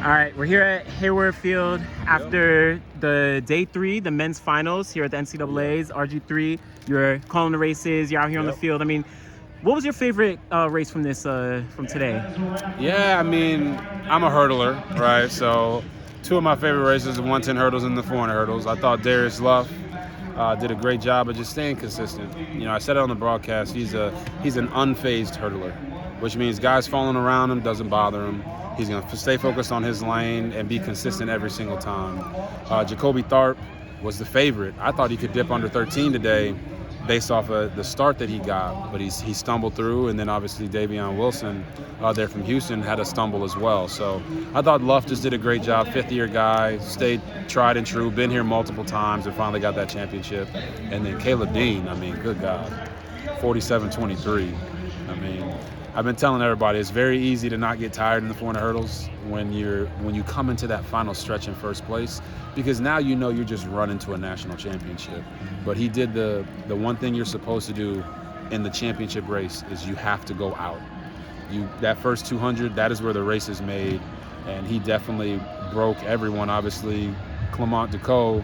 All right, we're here at Hayward Field after the day 3, the men's finals here at the NCAA's RgIII. You're calling the races. You're out here on the field. I mean, what was your favorite race from today? Yeah, I mean, I'm a hurdler, right? So 2 of my favorite races, the 110 hurdles and the 400 hurdles. I thought Darius Luff did a great job of just staying consistent. You know, I said it on the broadcast. He's an unfazed hurdler, which means guys falling around him doesn't bother him. He's going to stay focused on his lane and be consistent every single time. Jacoby Tharp was the favorite. I thought he could dip under 13 today based off of the start that he got, but he stumbled through, and then obviously Davion Wilson there from Houston had a stumble as well. So I thought Luff just did a great job, 5th-year guy, stayed tried and true, been here multiple times and finally got that championship. And then Caleb Dean, I mean, good God, 47-23. I mean, I've been telling everybody it's very easy to not get tired in the 400 hurdles when you come into that final stretch in first place, because now you know you're just running to a national championship. But he did the one thing you're supposed to do in the championship race is you have to go out. That first 200, that is where the race is made, and he definitely broke everyone. Obviously, Clement Ducot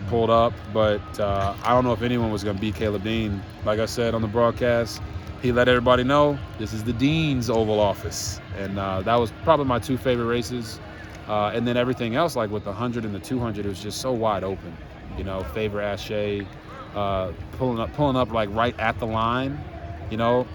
pulled up, but I don't know if anyone was going to beat Caleb Dean. Like I said on the broadcast, he let everybody know this is the Dean's Oval Office. And that was probably my 2 favorite races. And then everything else, like with the 100 and the 200, it was just so wide open. You know, Faber Ashe pulling up like right at the line, you know,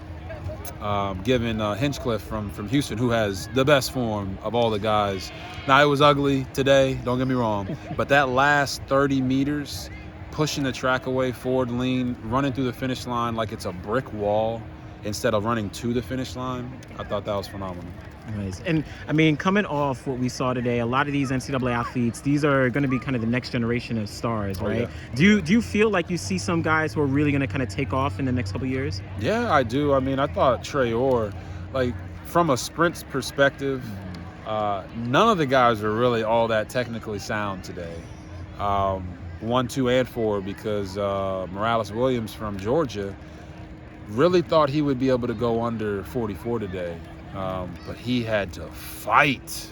giving Hinchcliffe from Houston, who has the best form of all the guys. Now, it was ugly today, don't get me wrong, but that last 30 meters, pushing the track away, forward lean, running through the finish line like it's a brick wall instead of running to the finish line, I thought that was phenomenal. Nice. And I mean, coming off what we saw today, a lot of these NCAA athletes, these are going to be kind of the next generation of stars, right? Yeah. Do you feel like you see some guys who are really going to kind of take off in the next couple of years? Yeah, I do. I mean, I thought Trey Orr, like from a sprint perspective, none of the guys were really all that technically sound today. 1, 2, and 4, because Morales Williams from Georgia really thought he would be able to go under 44 today. But he had to fight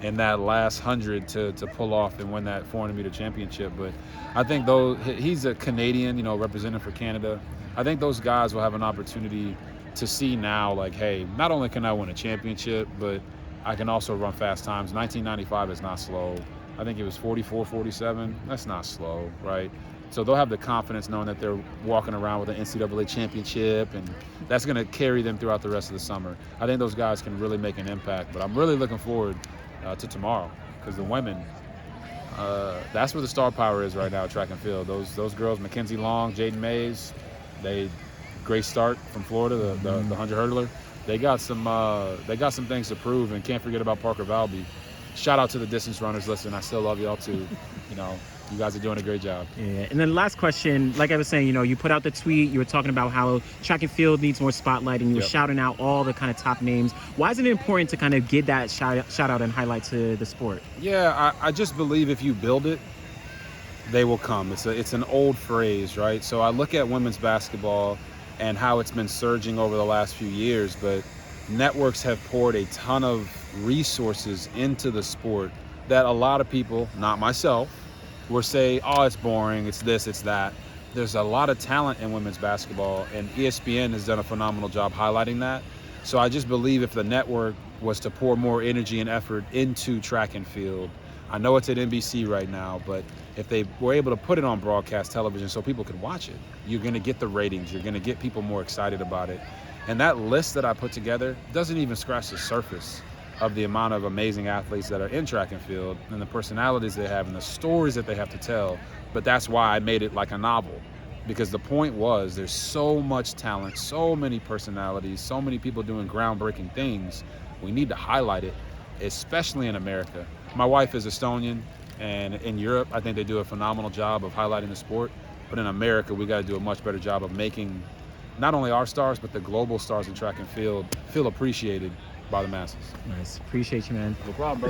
in that last 100 to pull off and win that 400-meter championship. But I think he's a Canadian, you know, representing for Canada. I think those guys will have an opportunity to see now, like, hey, not only can I win a championship, but I can also run fast times. 1995 is not slow. I think it was 44-47. That's not slow, right? So they'll have the confidence knowing that they're walking around with an NCAA championship, and that's going to carry them throughout the rest of the summer. I think those guys can really make an impact, but I'm really looking forward to tomorrow, because the women, that's where the star power is right now at track and field. Those girls, Mackenzie Long, Jaden Mays, great start from Florida, the 100 hurdler. They got some things to prove, and can't forget about Parker Valby. Shout out to the distance runners. Listen, I still love y'all too. You know, you guys are doing a great job. Yeah. And then last question, like I was saying, you know, you put out the tweet, you were talking about how track and field needs more spotlight, and you were shouting out all the kind of top names. Why is it important to kind of get that shout out and highlight to the sport? Yeah, I just believe if you build it, they will come. It's an old phrase, right? So I look at women's basketball and how it's been surging over the last few years, but networks have poured a ton of resources into the sport that a lot of people, not myself, will say, oh, it's boring, it's this, it's that. There's a lot of talent in women's basketball, and ESPN has done a phenomenal job highlighting that. So I just believe if the network was to pour more energy and effort into track and field, I know it's at NBC right now, but if they were able to put it on broadcast television so people could watch it, you're going to get the ratings, you're going to get people more excited about it. And that list that I put together doesn't even scratch the surface of the amount of amazing athletes that are in track and field and the personalities they have and the stories that they have to tell. But that's why I made it like a novel, because the point was there's so much talent, so many personalities, so many people doing groundbreaking things. We need to highlight it, especially in America. My wife is Estonian, and in Europe, I think they do a phenomenal job of highlighting the sport. But in America, we got to do a much better job of making not only our stars, but the global stars in track and field feel appreciated by the masses. Nice. Appreciate you, man. No problem, bro.